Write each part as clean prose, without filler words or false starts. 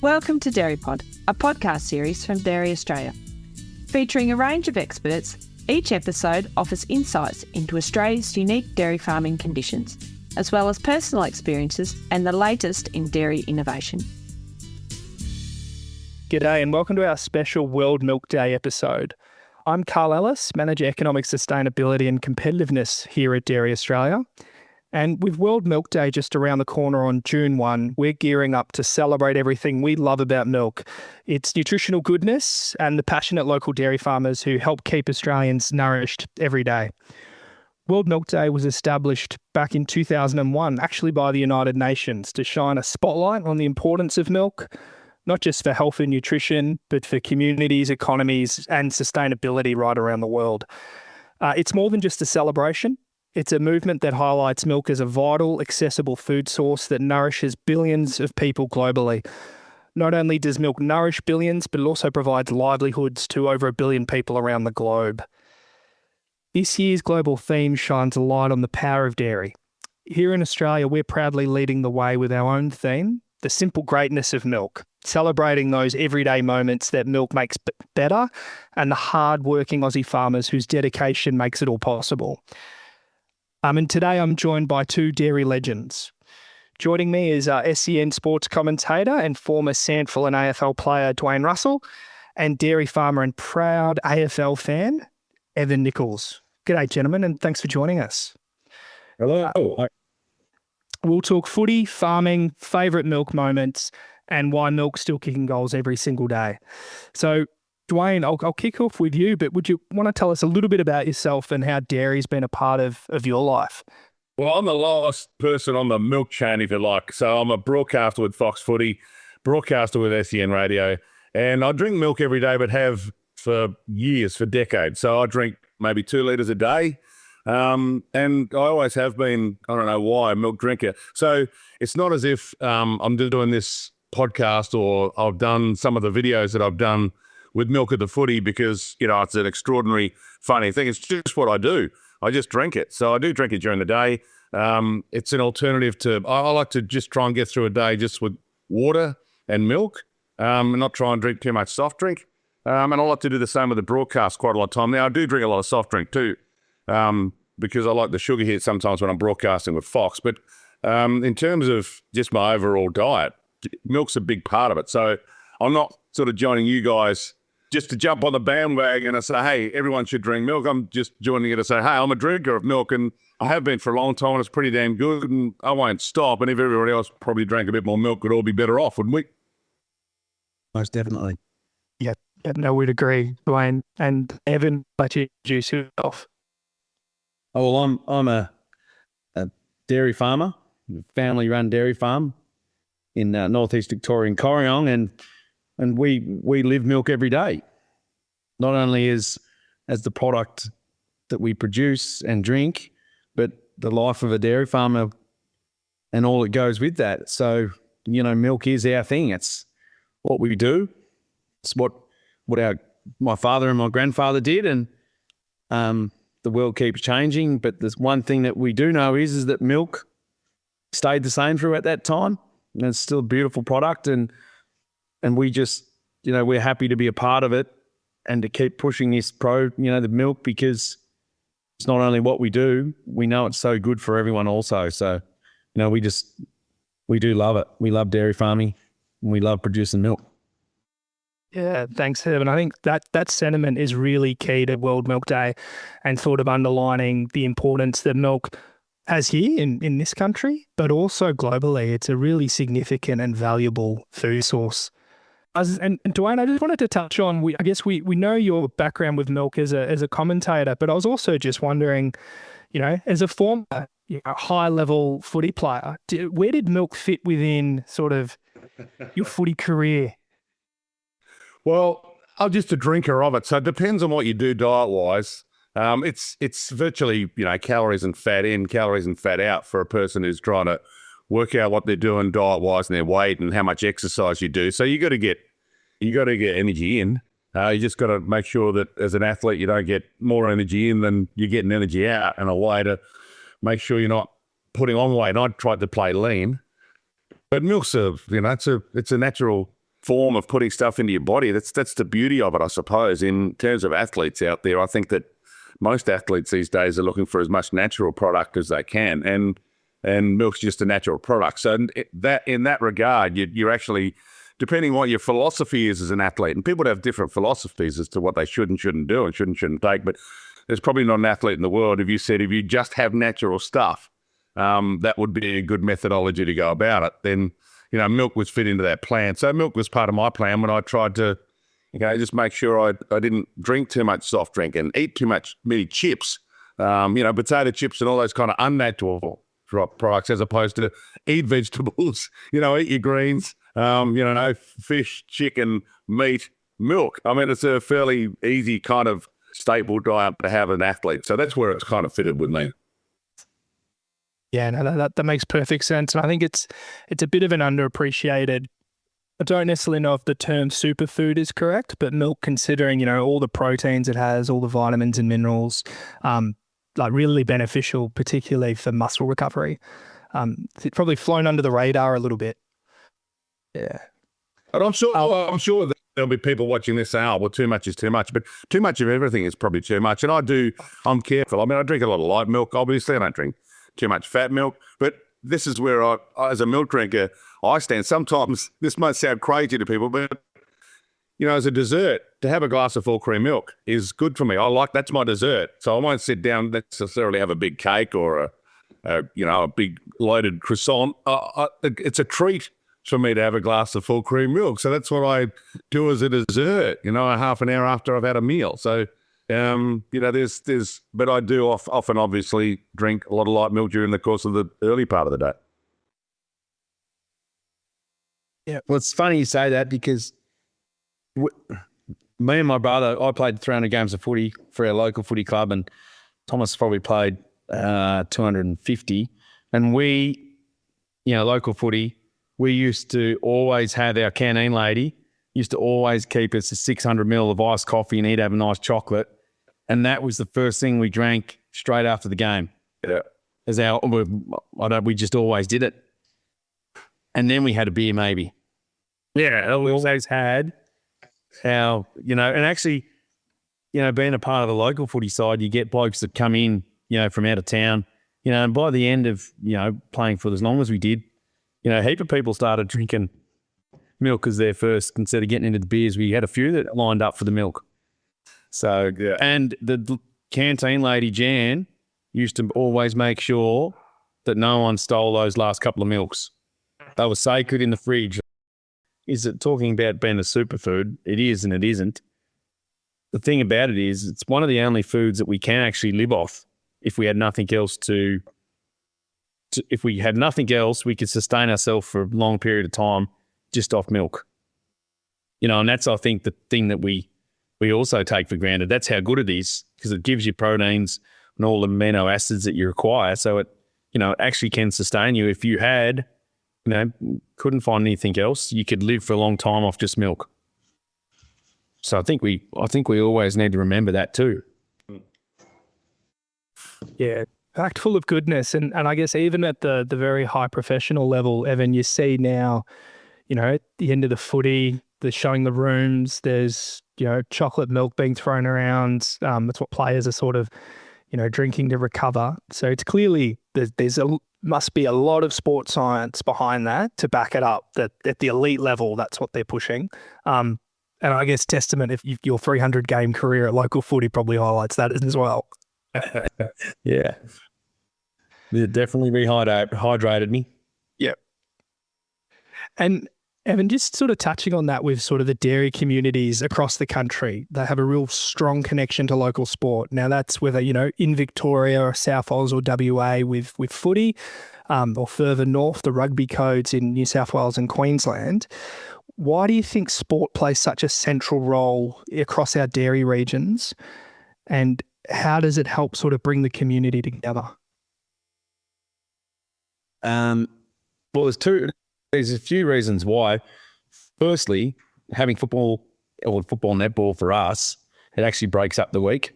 Welcome to DairyPod, a podcast series from Dairy Australia. Featuring a range of experts, each episode offers insights into Australia's unique dairy farming conditions, as well as personal experiences and the latest in dairy innovation. G'day and welcome to our special World Milk Day episode. I'm Karl Ellis, Manager Economic Sustainability and Competitiveness here at Dairy Australia. And with World Milk Day just around the corner on June 1, we're gearing up to celebrate everything we love about milk. Its nutritional goodness and the passionate local dairy farmers who help keep Australians nourished every day. World Milk Day was established back in 2001, actually by the United Nations, to shine a spotlight on the importance of milk, not just for health and nutrition, but for communities, economies, and sustainability right around the world. It's more than just a celebration. It's a movement that highlights milk as a vital, accessible food source that nourishes billions of people globally. Not only does milk nourish billions, but it also provides livelihoods to over 1 billion people around the globe. This year's global theme shines a light on the power of dairy. Here in Australia, we're proudly leading the way with our own theme, the simple greatness of milk, celebrating those everyday moments that milk makes better and the hard-working Aussie farmers whose dedication makes it all possible. And today I'm joined by two dairy legends. Joining me is SEN sports commentator and former SANFL and AFL player Dwayne Russell, and dairy farmer and proud AFL fan, Evan Nichols. G'day, gentlemen, and thanks for joining us. Hello. We'll talk footy, farming, favourite milk moments, and why milk's still kicking goals every single day. So, Dwayne, I'll kick off with you, but would you want to tell us a little bit about yourself and how dairy's been a part of your life? Well, I'm the last person on the milk chain, if you like. So I'm a broadcaster with Fox Footy, broadcaster with SEN Radio, and I drink milk every day, but have for years, for decades. So I drink maybe 2 litres a day, and I always have been, I don't know why, a milk drinker. So it's not as if I'm doing this podcast or I've done some of the videos that I've done with milk at the footy because, you know, it's an extraordinary funny thing. It's just what I do. I just drink it. So I do drink it during the day. It's an alternative to, I like to just try and get through a day just with water and milk, and not try and drink too much soft drink. And I like to do the same with the broadcast quite a lot of time. Now, I do drink a lot of soft drink too, because I like the sugar hit sometimes when I'm broadcasting with Fox. But in terms of just my overall diet, milk's a big part of it. So I'm not sort of joining you guys just to jump on the bandwagon and say, hey, everyone should drink milk. I'm just joining you to say, hey, I'm a drinker of milk, and I have been for a long time, and it's pretty damn good, and I won't stop. And if everybody else probably drank a bit more milk, we'd all be better off, wouldn't we? Most definitely. Yeah, no, we'd agree, Dwayne. And Evan, let you introduce yourself. Oh, well, I'm a dairy farmer, family-run dairy farm in northeast Victorian Corryong, and we live milk every day. Not only as the product that we produce and drink, but the life of a dairy farmer and all that goes with that. So, you know, milk is our thing. It's what we do. It's what my father and my grandfather did, and the world keeps changing. But there's one thing that we do know is that milk stayed the same throughout that time, and it's still a beautiful product. And we just, you know, we're happy to be a part of it and to keep pushing this the milk, because it's not only what we do, we know it's so good for everyone also. So, you know, we do love it. We love dairy farming and we love producing milk. Yeah, thanks, Evan. I think that sentiment is really key to World Milk Day and sort of underlining the importance that milk has here in this country, but also globally. It's a really significant and valuable food source. And Dwayne, I just wanted to touch on, I guess we know your background with milk as a commentator, but I was also just wondering, you know, as a former high-level footy player, where did milk fit within sort of your footy career? Well, I'm just a drinker of it, so it depends on what you do diet-wise. It's virtually, you know, calories and fat in, calories and fat out for a person who's trying to work out what they're doing diet-wise and their weight and how much exercise you do. So you got to get energy in. You just got to make sure that as an athlete you don't get more energy in than you're getting energy out, and a way to make sure you're not putting on weight. And I tried to play lean, but milk's it's a natural form of putting stuff into your body. That's the beauty of it, I suppose. In terms of athletes out there, I think that most athletes these days are looking for as much natural product as they can, and milk's just a natural product. So in that regard, you're actually, depending what your philosophy is as an athlete, and people have different philosophies as to what they should and shouldn't do and shouldn't take, but there's probably not an athlete in the world, if you just have natural stuff, that would be a good methodology to go about it. Then, milk was fit into that plan. So milk was part of my plan when I tried to, just make sure I didn't drink too much soft drink and eat too many chips, potato chips and all those kind of unnatural products, as opposed to eat vegetables, eat your greens, fish, chicken, meat, milk. I mean, it's a fairly easy kind of staple diet to have an athlete. So that's where it's kind of fitted with me. Yeah, no, that makes perfect sense. And I think it's a bit of an underappreciated, I don't necessarily know if the term superfood is correct, but milk, considering, all the proteins it has, all the vitamins and minerals, really beneficial, particularly for muscle recovery. It's probably flown under the radar a little bit. Yeah. But I'm sure that there'll be people watching this saying, well, too much is too much. But too much of everything is probably too much. And I'm careful. I mean, I drink a lot of light milk, obviously. I don't drink too much fat milk. But this is where I as a milk drinker, I stand. Sometimes this might sound crazy to people, but, as a dessert, to have a glass of full cream milk is good for me. That's my dessert. So I won't sit down necessarily have a big cake or a big loaded croissant. It's a treat for me to have a glass of full cream milk. So that's what I do as a dessert, a half an hour after I've had a meal. So, but I do often obviously drink a lot of light milk during the course of the early part of the day. Yeah. Well, it's funny you say that because me and my brother, I played 300 games of footy for our local footy club, and Thomas probably played 250. And we, local footy, we used to always have our canteen lady used to always keep us a 600 ml of iced coffee, and he'd have a nice chocolate. And that was the first thing we drank straight after the game. Yeah. We just always did it. And then we had a beer maybe. Yeah, we always had our, and actually, being a part of the local footy side, you get blokes that come in, from out of town, and by the end of, playing for as long as we did, a heap of people started drinking milk as their first, instead of getting into the beers. We had a few that lined up for the milk. So, yeah. And the canteen lady, Jan, used to always make sure that no one stole those last couple of milks. They were sacred in the fridge. Is it talking about being a superfood? It is and it isn't. The thing about it is it's one of the only foods that we can actually live off if we had nothing else if we had nothing else, we could sustain ourselves for a long period of time just off milk. And that's, I think, the thing that we also take for granted. That's how good it is, because it gives you proteins and all the amino acids that you require. So it actually can sustain you. If you had, couldn't find anything else, you could live for a long time off just milk. So I think we always need to remember that too. Yeah, packed full of goodness. And I guess even at the very high professional level, Evan, you see now, at the end of the footy, they're showing the rooms, there's, chocolate milk being thrown around. That's what players are sort of, drinking to recover. So it's clearly must be a lot of sports science behind that to back it up, that at the elite level, that's what they're pushing. And I guess testament, if your 300 game career at local footy probably highlights that as well. Yeah. It definitely rehydrated me. Yep. And Evan, just sort of touching on that with sort of the dairy communities across the country, they have a real strong connection to local sport. Now that's whether, in Victoria or South Wales or WA with footy, or further north, the rugby codes in New South Wales and Queensland. Why do you think sport plays such a central role across our dairy regions? And how does it help sort of bring the community together? Well, there's a few reasons why. Firstly, having football netball for us, it actually breaks up the week,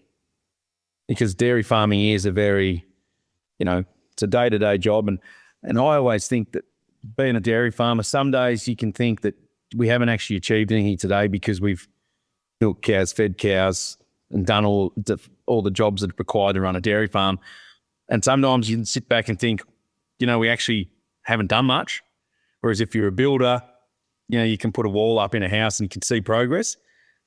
because dairy farming is a very, it's a day-to-day job. And I always think that being a dairy farmer, some days you can think that we haven't actually achieved anything today because we've milked cows, fed cows, and done all the jobs that are required to run a dairy farm. And sometimes you can sit back and think, we actually haven't done much. Whereas if you're a builder, you can put a wall up in a house and you can see progress.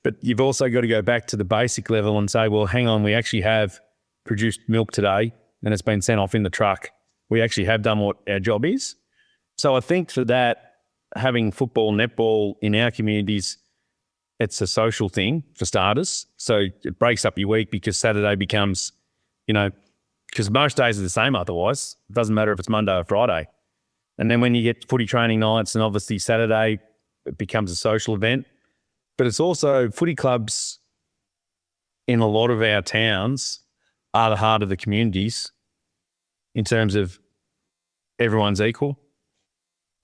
But you've also got to go back to the basic level and say, well, hang on, we actually have produced milk today and it's been sent off in the truck. We actually have done what our job is. So I think for that, having football, netball in our communities, it's a social thing for starters. So it breaks up your week because Saturday becomes, because most days are the same otherwise. It doesn't matter if it's Monday or Friday. And then when you get footy training nights and obviously Saturday, it becomes a social event. But it's also footy clubs in a lot of our towns are the heart of the communities in terms of everyone's equal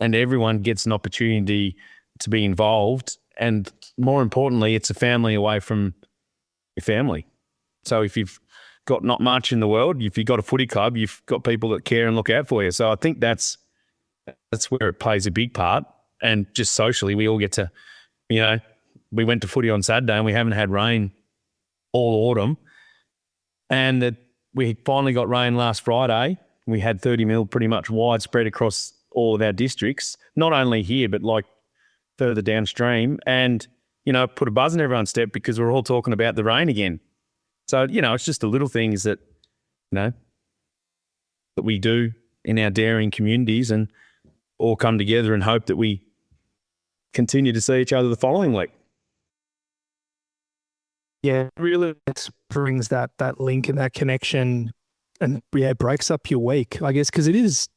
and everyone gets an opportunity to be involved. And more importantly, it's a family away from your family. So if you've got not much in the world, if you've got a footy club, you've got people that care and look out for you. So I think that's where it plays a big part. And just socially, we all get to, we went to footy on Saturday and we haven't had rain all autumn. And we finally got rain last Friday. We had 30 mil pretty much widespread across all of our districts, not only here, but like further downstream, and, put a buzz in everyone's step because we're all talking about the rain again. So, it's just the little things that, that we do in our dairying communities and all come together and hope that we continue to see each other the following week. Yeah, really brings that link and that connection and, breaks up your week, I guess, because it is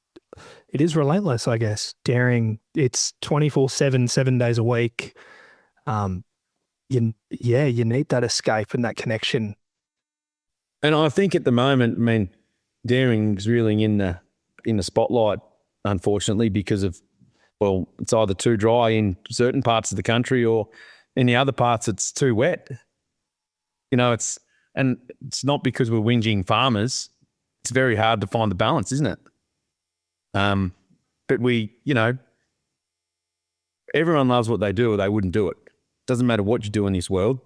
relentless, I guess. Dairying, it's 24/7, 7 days a week. You need that escape and that connection. And I think at the moment, dairying is really in the spotlight, unfortunately, because of, it's either too dry in certain parts of the country or in the other parts it's too wet. It's not because we're whinging farmers. It's very hard to find the balance, isn't it? But everyone loves what they do or they wouldn't do it. Doesn't matter what you do in this world,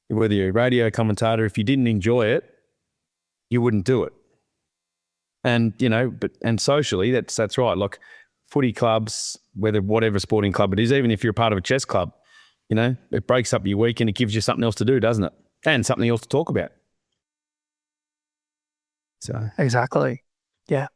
whether you're a radio commentator, if you didn't enjoy it, you wouldn't do it. And, and socially, that's right. Like footy clubs, whatever sporting club it is, even if you're a part of a chess club, it breaks up your week and it gives you something else to do, doesn't it? And something else to talk about. So exactly. Yeah.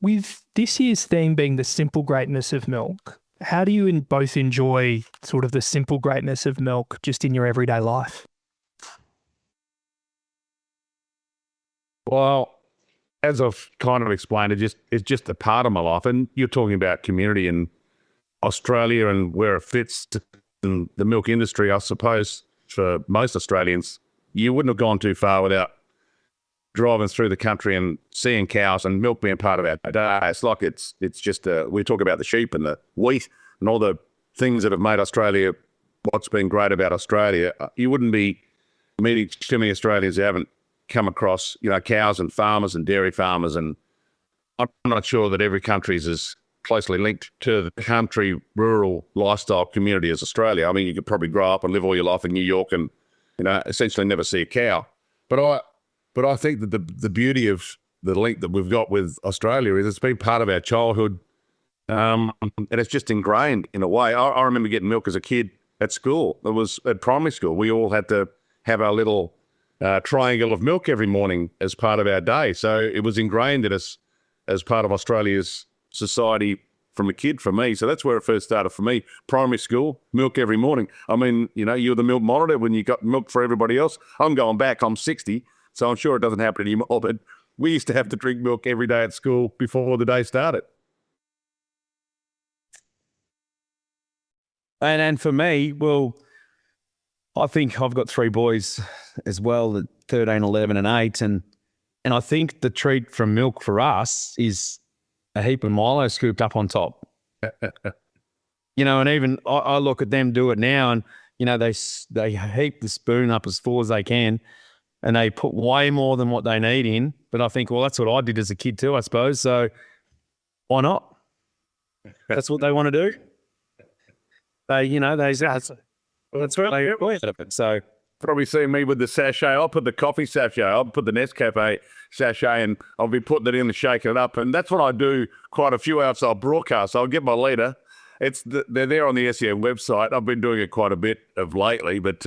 With this year's theme being the simple greatness of milk, how do you both enjoy sort of the simple greatness of milk just in your everyday life? Well, as I've kind of explained, it's just a part of my life. And you're talking about community in Australia and where it fits in the milk industry, I suppose, for most Australians. You wouldn't have gone too far without driving through the country and seeing cows and milk being part of our day. It's like it's just we talk about the sheep and the wheat and all the things that have made Australia what's been great about Australia. You wouldn't be meeting too many Australians who haven't come across, cows and farmers and dairy farmers. And I'm not sure that every country is as closely linked to the country, rural lifestyle community as Australia. I mean, you could probably grow up and live all your life in New York and, essentially never see a cow. But I think that the beauty of the link that we've got with Australia is it's been part of our childhood, and it's just ingrained in a way. I remember getting milk as a kid at school. It was at primary school. We all had to have our little triangle of milk every morning as part of our day. So it was ingrained in us as part of Australia's society from a kid for me. So that's where it first started for me. Primary school, milk every morning. I mean, you were the milk monitor when you got milk for everybody else. I'm going back, I'm 60, so I'm sure it doesn't happen anymore, but we used to have to drink milk every day at school before the day started. And for me, I think I've got 3 boys as well, 13, 11 and 8. And I think the treat from milk for us is a heap of Milo scooped up on top. And even I look at them do it now and, they heap the spoon up as full as they can and they put way more than what they need in. But I think, that's what I did as a kid too, I suppose. So why not? That's what they want to do. That's right. So Probably see me with the sachet. I'll put the coffee sachet. I'll put the Nescafe sachet, and I'll be putting it in and shaking it up. And that's what I do quite a few outside broadcasts. I'll get my leader. They're there on the SEN website. I've been doing it quite a bit of lately, but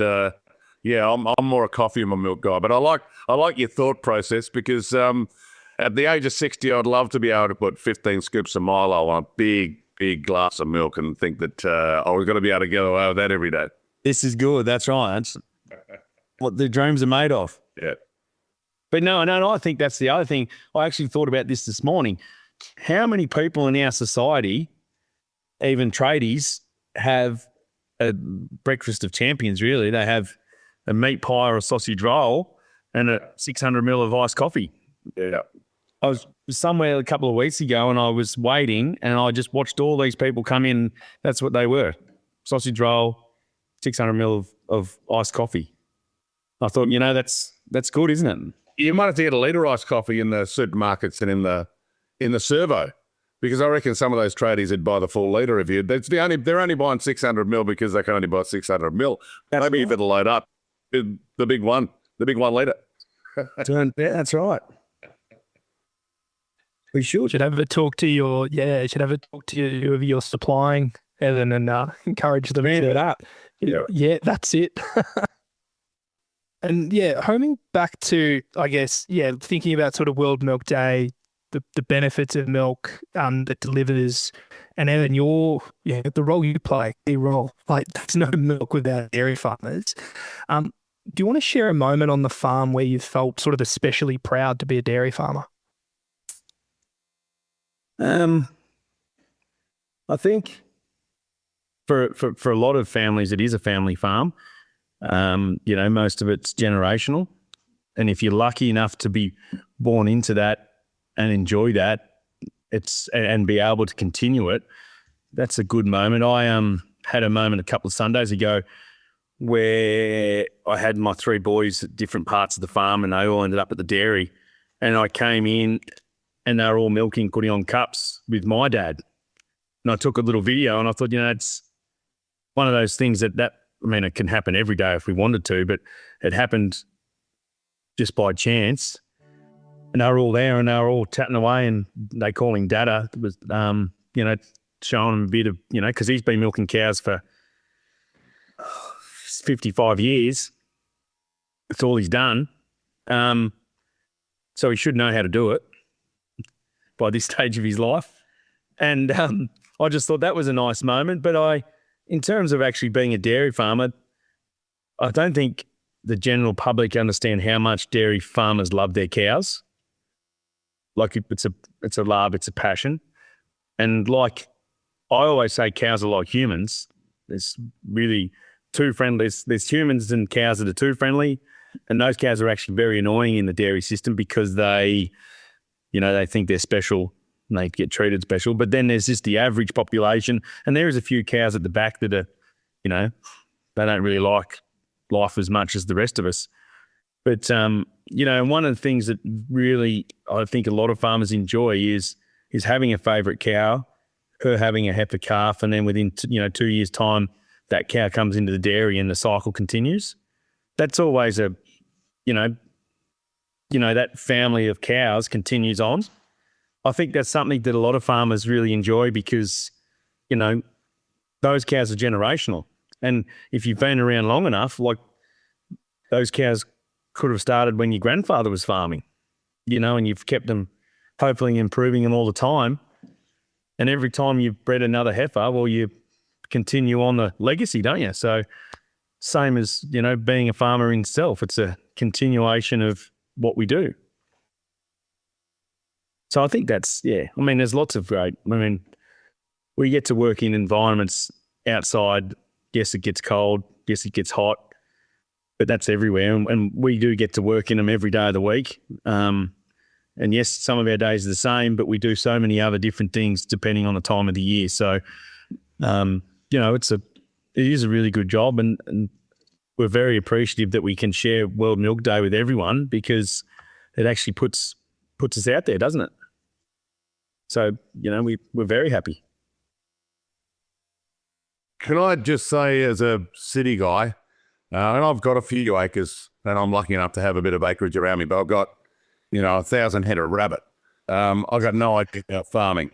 yeah, I'm more a coffee and my milk guy. But I like your thought process, because at the age of 60, I'd love to be able to put 15 scoops of Milo on a big glass of milk and think that I was going to be able to get away with that every day. this is good. That's right. That's what the dreams are made of. Yeah. But no, I think that's the other thing. I actually thought about this morning. How many people in our society, even tradies, have a breakfast of champions, really? They have a meat pie or a sausage roll and a 600 ml of iced coffee. Yeah. I was somewhere a couple of weeks ago and I was waiting and I just watched all these people come in. That's what they were. Sausage roll, 600 ml of iced coffee. I thought, that's good, isn't it? You might have to get a litre iced coffee in the supermarkets and in the servo, because I reckon some of those tradies would buy the full litre of you. They're only buying 600 ml because they can only buy 600 ml. Maybe if it'll load up, the big one litre. Yeah, that's right. We should Have a talk to whoever you're supplying, Evan, and encourage them ramp to it up. Yeah, that's it. And yeah, homing back to, I guess, thinking about sort of World Milk Day, the benefits of milk that delivers, and Evan, the role you play, key role. Like, there's no milk without dairy farmers. Do you want to share a moment on the farm where you felt sort of especially proud to be a dairy farmer? I think for a lot of families, it is a family farm. Most of it's generational. And if you're lucky enough to be born into that and enjoy that, and be able to continue it, that's a good moment. I had a moment a couple of Sundays ago where I had my three boys at different parts of the farm and they all ended up at the dairy. And I came in and they were all milking, putting on cups with my dad. And I took a little video and I thought, it's one of those things that it can happen every day if we wanted to, but it happened just by chance. And they were all there and they were all chatting away and they call him Dada. It was, showing him a bit of, because he's been milking cows for 55 years. That's all he's done. So he should know how to do it by this stage of his life. And I just thought that was a nice moment. But in terms of actually being a dairy farmer, I don't think the general public understand how much dairy farmers love their cows. Like, it's a love, it's a passion. And like I always say, cows are like humans. There's really too friendly. There's humans and cows that are too friendly. And those cows are actually very annoying in the dairy system because they think they're special and they get treated special. But then there's just the average population, and there is a few cows at the back that are, they don't really like life as much as the rest of us. But, one of the things that really I think a lot of farmers enjoy is having a favourite cow, her having a heifer calf, and then within 2 years' time, that cow comes into the dairy and the cycle continues. That's always that family of cows continues on. I think that's something that a lot of farmers really enjoy because, those cows are generational. And if you've been around long enough, like, those cows could have started when your grandfather was farming, and you've kept them hopefully improving them all the time. And every time you've bred another heifer, well, you continue on the legacy, don't you? So same as, being a farmer in itself, it's a continuation of what we do. So I think that's, there's lots of great, we get to work in environments outside. Yes, it gets cold. Yes, it gets hot, but that's everywhere. And we do get to work in them every day of the week. And yes, some of our days are the same, but we do so many other different things depending on the time of the year. So, it is a really good job, and we're very appreciative that we can share World Milk Day with everyone because it actually puts us out there, doesn't it? So, we're very happy. Can I just say, as a city guy, and I've got a few acres, and I'm lucky enough to have a bit of acreage around me, but I've got, 1,000 head of rabbit. I've got no idea about farming.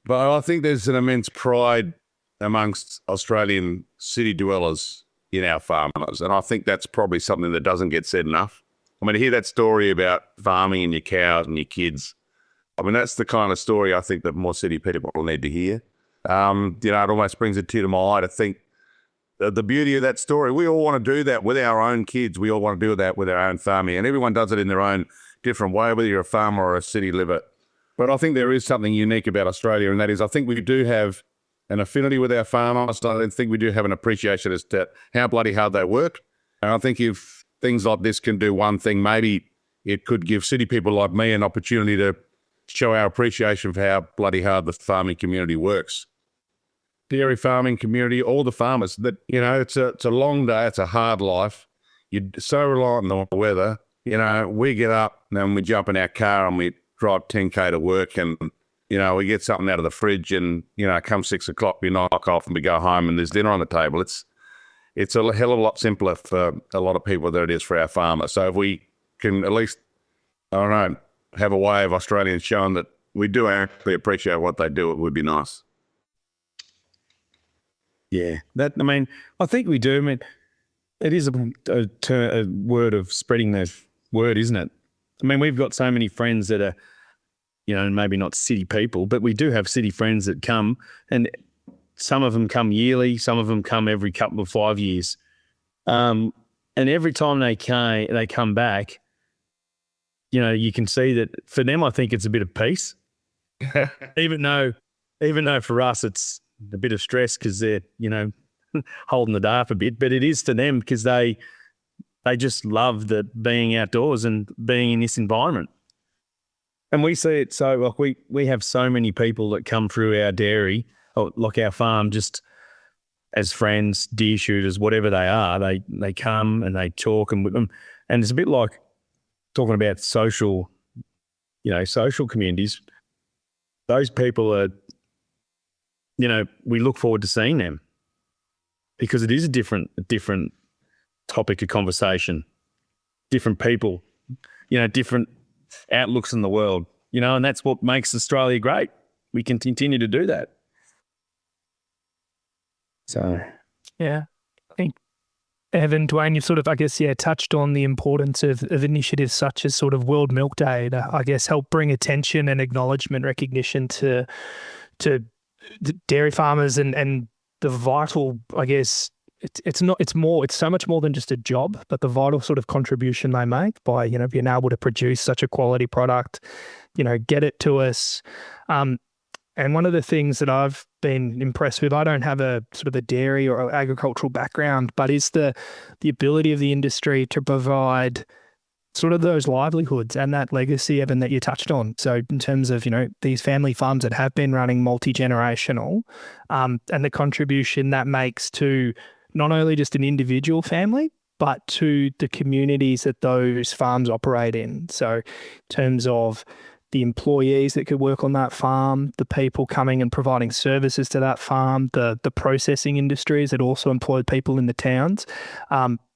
But I think there's an immense pride amongst Australian city dwellers in our farmers, and I think that's probably something that doesn't get said enough. I mean, to hear that story about farming and your cows and your kids, I mean, that's the kind of story I think that more city people need to hear. It almost brings a tear to my eye to think the beauty of that story. We all want to do that with our own kids. We all want to do that with our own family, and everyone does it in their own different way, whether you're a farmer or a city liver. But I think there is something unique about Australia, and that is I think we do have an affinity with our farmers. I think we do have an appreciation as to how bloody hard they work. And I think if things like this can do one thing, maybe it could give city people like me an opportunity to show our appreciation for how bloody hard the farming community works. Dairy farming community, all the farmers, that it's a long day, it's a hard life. You're so reliant on the weather. We get up and we jump in our car and we drive 10K to work, and we get something out of the fridge, and come 6 o'clock we knock off and we go home and there's dinner on the table. It's a hell of a lot simpler for a lot of people than it is for our farmers. So if we can at least, have a way of Australians showing that we do actually appreciate what they do, it would be nice. Yeah, I think we do. I mean, it is a word of spreading the word, isn't it? I mean, we've got so many friends that are, maybe not city people, but we do have city friends that come, and some of them come yearly, some of them come every couple of 5 years. And every time they come back, you can see that for them, I think it's a bit of peace, even though for us it's a bit of stress because they're, holding the day up a bit, but it is to them because they just love being outdoors and being in this environment. And we see it so, we have so many people that come through our dairy, or like our farm, just as friends, deer shooters, whatever they are. They come and they talk, and it's a bit like talking about social communities. Those people are, we look forward to seeing them because it is a different topic of conversation, different people, different outlooks in the world, and that's what makes Australia great. We can continue to do that. So, yeah, I think Evan, Dwayne, you've touched on the importance of initiatives such as sort of World Milk Day to, help bring attention and acknowledgement, recognition to dairy farmers and the vital, it's so much more than just a job, but the vital sort of contribution they make by, being able to produce such a quality product, get it to us. And one of the things that I've been impressed with, I don't have a sort of a dairy or agricultural background, but is the ability of the industry to provide sort of those livelihoods and that legacy, Evan, that you touched on. So in terms of, these family farms that have been running multi-generational, and the contribution that makes to not only just an individual family, but to the communities that those farms operate in. So in terms of the employees that could work on that farm, the people coming and providing services to that farm, the processing industries that also employ people in the towns.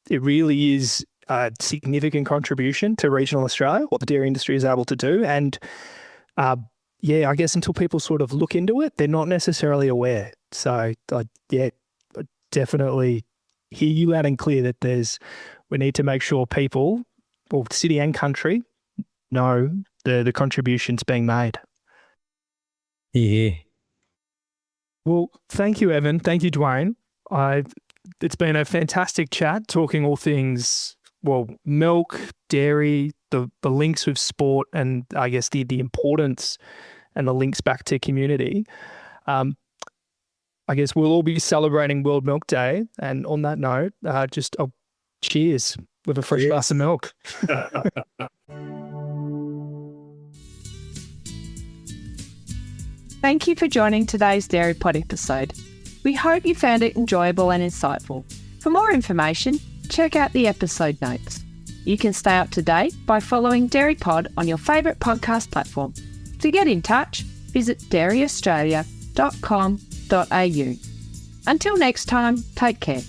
It really is a significant contribution to regional Australia, what the dairy industry is able to do. And I guess until people sort of look into it, they're not necessarily aware. So I definitely hear you loud and clear that we need to make sure people, well, city and country, know the contributions being made. Yeah. Well, thank you, Evan. Thank you, Dwayne. It's been a fantastic chat talking all things, milk, dairy, the links with sport, and I guess the importance and the links back to community. I guess we'll all be celebrating World Milk Day. And on that note, cheers with a fresh glass of milk. Thank you for joining today's DairyPod episode. We hope you found it enjoyable and insightful. For more information, check out the episode notes. You can stay up to date by following DairyPod on your favourite podcast platform. To get in touch, visit dairyaustralia.com.au. Until next time, take care.